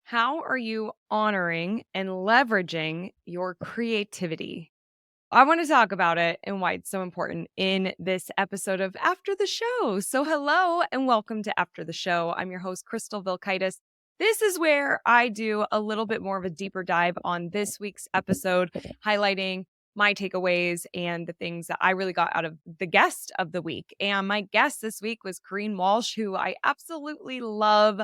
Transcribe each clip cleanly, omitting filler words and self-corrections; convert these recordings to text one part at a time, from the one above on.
How are you honoring and leveraging your creativity? I want to talk about it and why it's so important in this episode of After the Show. So, hello and welcome to After the Show. I'm your host, Crystal Vilkaitis. This is where I do a little bit more of a deeper dive on this week's episode, highlighting my takeaways and the things that I really got out of the guest of the week. And my guest this week was Kareen Walsh, who I absolutely love.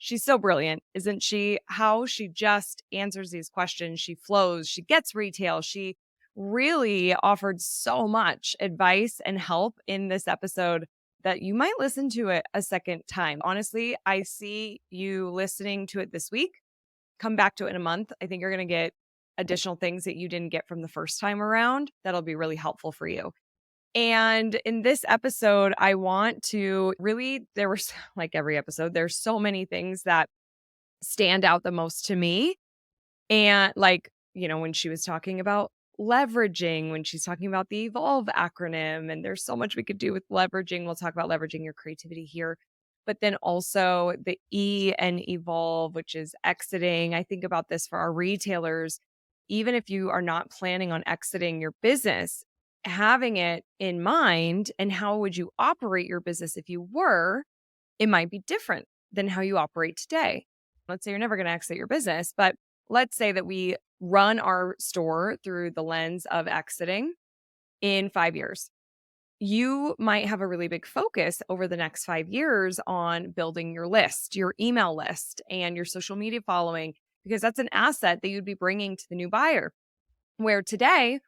She's so brilliant, isn't she? How she just answers these questions. She flows, she gets retail, she really offered so much advice and help in this episode that you might listen to it a second time. Honestly, I see you listening to it this week. Come back to it in a month. I think you're going to get additional things that you didn't get from the first time around that'll be really helpful for you. And in this episode, I want to really, there was like every episode, there's so many things that stand out the most to me. And when she was talking about leveraging, when she's talking about the Evolve acronym, and there's so much we could do with leveraging. We'll talk about leveraging your creativity here. But then also the E and Evolve, which is exiting. I think about this for our retailers. Even if you are not planning on exiting your business, having it in mind and how would you operate your business if you were, it might be different than how you operate today. Let's say you're never going to exit your business, but let's say that we run our store through the lens of exiting in 5 years. You might have a really big focus over the next 5 years on building your list, your email list, and your social media following, because that's an asset that you'd be bringing to the new buyer. Where today,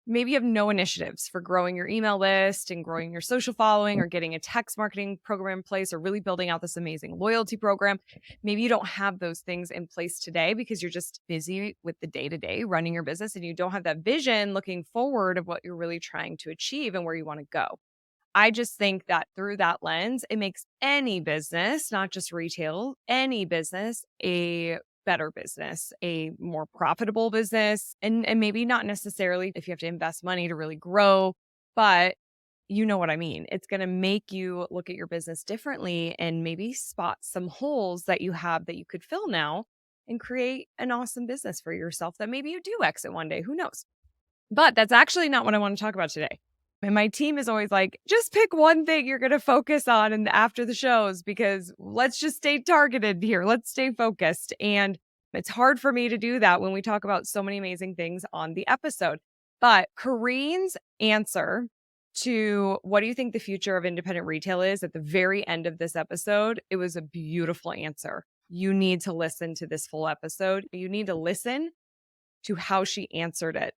maybe you have no initiatives for growing your email list and growing your social following or getting a text marketing program in place or really building out this amazing loyalty program. Maybe you don't have those things in place today because you're just busy with the day-to-day running your business and you don't have that vision looking forward of what you're really trying to achieve and where you want to go. I just think that through that lens, it makes any business, not just retail, any business a better business, a more profitable business, and maybe not necessarily if you have to invest money to really grow, but you know what I mean. It's going to make you look at your business differently and maybe spot some holes that you have that you could fill now and create an awesome business for yourself that maybe you do exit one day. Who knows? But that's actually not what I want to talk about today. And my team is always like, just pick one thing you're going to focus on and after the shows, because let's just stay targeted here. Let's stay focused. And it's hard for me to do that when we talk about so many amazing things on the episode. But Kareen's answer to what do you think the future of independent retail is at the very end of this episode, it was a beautiful answer. You need to listen to this full episode. You need to listen to how she answered it.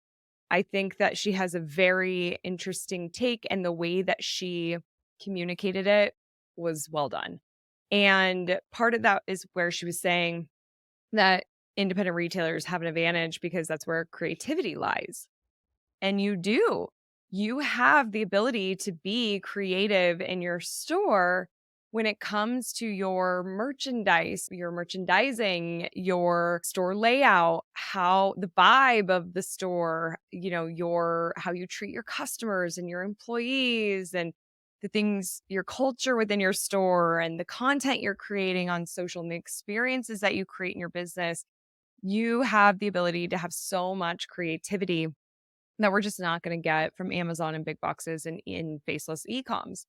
I think that she has a very interesting take, and the way that she communicated it was well done. And part of that is where she was saying that independent retailers have an advantage because that's where creativity lies. And you do. You have the ability to be creative in your store when it comes to your merchandise, your merchandising, your store layout, how the vibe of the store, how you treat your customers and your employees and the things, your culture within your store and the content you're creating on social and the experiences that you create in your business. You have the ability to have so much creativity that we're just not going to get from Amazon and big boxes and in faceless e-coms.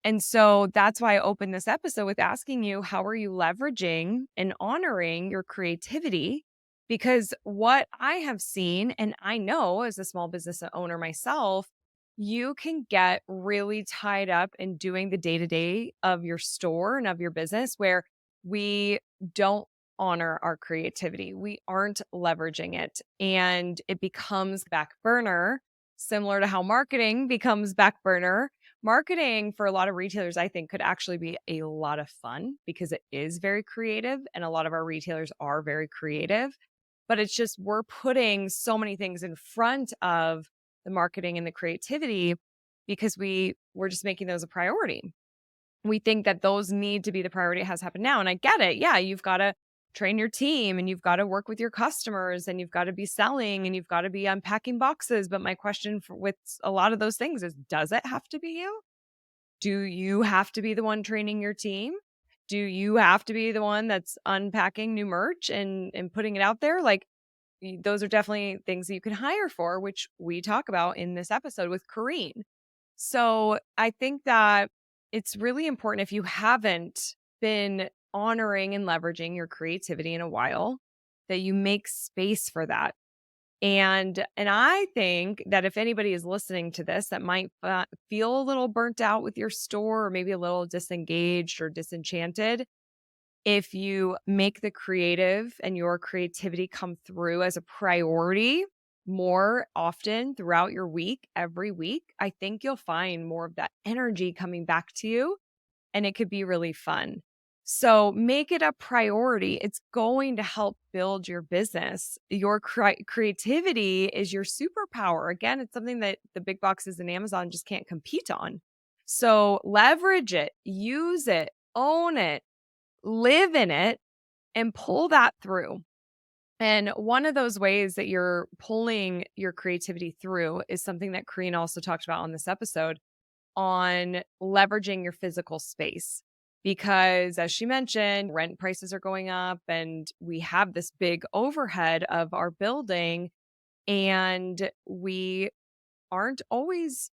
And so that's why I opened this episode with asking you, how are you leveraging and honoring your creativity? Because what I have seen, and I know as a small business owner myself, you can get really tied up in doing the day-to-day of your store and of your business where we don't honor our creativity. We aren't leveraging it and it becomes back burner, similar to how marketing becomes back burner. Marketing for a lot of retailers, I think, could actually be a lot of fun because it is very creative and a lot of our retailers are very creative. But it's just we're putting so many things in front of the marketing and the creativity because we're just making those a priority. We think that those need to be the priority. It has happened now. And I get it. Yeah, you've got to train your team and you've got to work with your customers and you've got to be selling and you've got to be unpacking boxes. But my question with a lot of those things is, does it have to be you? Do you have to be the one training your team? Do you have to be the one that's unpacking new merch and putting it out there? Like, those are definitely things that you can hire for, which we talk about in this episode with Kareen. So I think that it's really important if you haven't been honoring and leveraging your creativity in a while, that you make space for that. And I think that if anybody is listening to this that might feel a little burnt out with your store, or maybe a little disengaged or disenchanted, if you make the creative and your creativity come through as a priority more often throughout your week, every week, I think you'll find more of that energy coming back to you, and it could be really fun. So make it a priority. It's going to help build your business. Your creativity is your superpower. Again, it's something that the big boxes and Amazon just can't compete on. So leverage it, use it, own it, live in it, and pull that through. And one of those ways that you're pulling your creativity through is something that Kareen also talked about on this episode, on leveraging your physical space. Because as she mentioned, rent prices are going up and we have this big overhead of our building, and we aren't always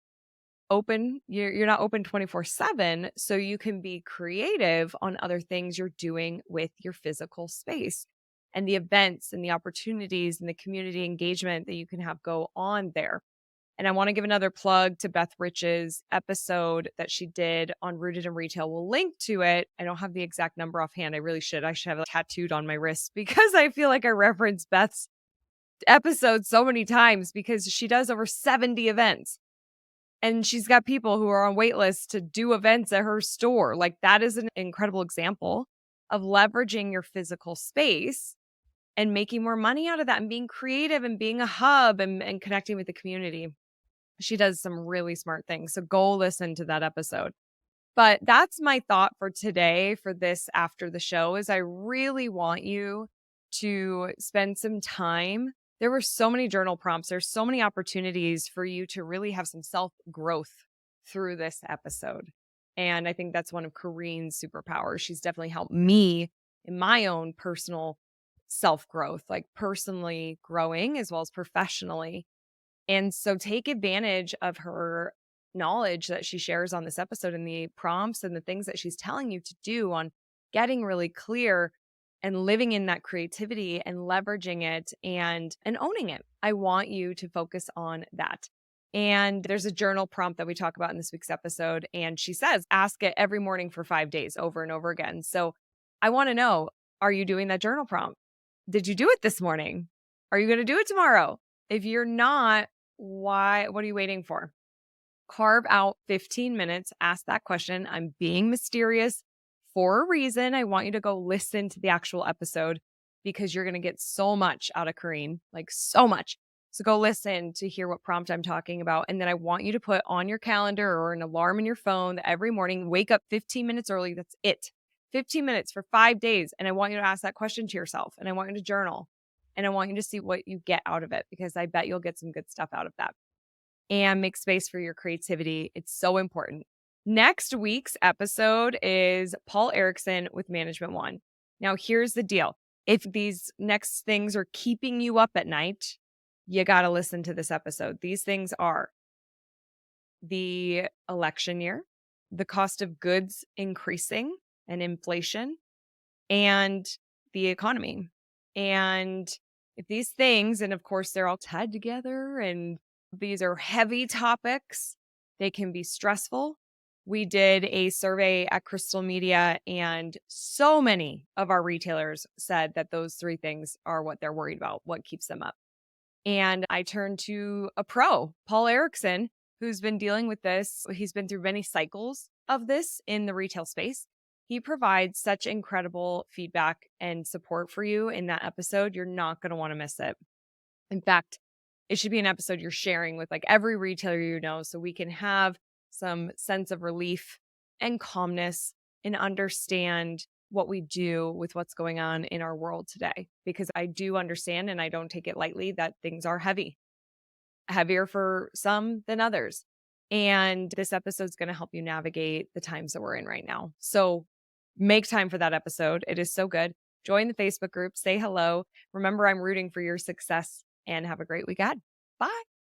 open. You're not open 24/7, so you can be creative on other things you're doing with your physical space and the events and the opportunities and the community engagement that you can have go on there. And I want to give another plug to Beth Rich's episode that she did on Rooted in Retail. We'll link to it. I don't have the exact number offhand. I really should. I should have it tattooed on my wrist because I feel like I reference Beth's episode so many times because she does over 70 events. And she's got people who are on Waitlist to do events at her store. Like, that is an incredible example of leveraging your physical space and making more money out of that and being creative and being a hub and connecting with the community. She does some really smart things. So go listen to that episode. But that's my thought for today for this after the show is I really want you to spend some time. There were so many journal prompts. There's so many opportunities for you to really have some self-growth through this episode. And I think that's one of Kareen's superpowers. She's definitely helped me in my own personal self-growth, like personally growing as well as professionally. And so take advantage of her knowledge that she shares on this episode and the prompts and the things that she's telling you to do on getting really clear and living in that creativity and leveraging it and owning it. I want you to focus on that. And there's a journal prompt that we talk about in this week's episode. And she says, ask it every morning for 5 days over and over again. So I want to know, are you doing that journal prompt? Did you do it this morning? Are you going to do it tomorrow? If you're not, why? What are you waiting for? Carve out 15 minutes. Ask that question. I'm being mysterious for a reason. I want you to go listen to the actual episode because you're going to get so much out of Kareen, like so much. So go listen to hear what prompt I'm talking about. And then I want you to put on your calendar or an alarm in your phone that every morning, wake up 15 minutes early. That's it. 15 minutes for 5 days. And I want you to ask that question to yourself. And I want you to journal. And I want you to see what you get out of it because I bet you'll get some good stuff out of that. And make space for your creativity. It's so important. Next week's episode is Paul Erickson with Management One. Now, here's the deal. If these next things are keeping you up at night, you got to listen to this episode. These things are the election year, the cost of goods increasing and inflation, and the economy. And if these things, and of course, they're all tied together and these are heavy topics, they can be stressful. We did a survey at Crystal Media, and so many of our retailers said that those three things are what they're worried about, what keeps them up. And I turned to a pro, Paul Erickson, who's been dealing with this. He's been through many cycles of this in the retail space. He provides such incredible feedback and support for you in that episode. You're not going to want to miss it. In fact, it should be an episode you're sharing with like every retailer you know, so we can have some sense of relief and calmness and understand what we do with what's going on in our world today. Because I do understand and I don't take it lightly that things are heavy, heavier for some than others. And this episode is going to help you navigate the times that we're in right now. So make time for that episode. It is so good. Join the Facebook group, say hello. Remember, I'm rooting for your success, and have a great week ahead. Bye.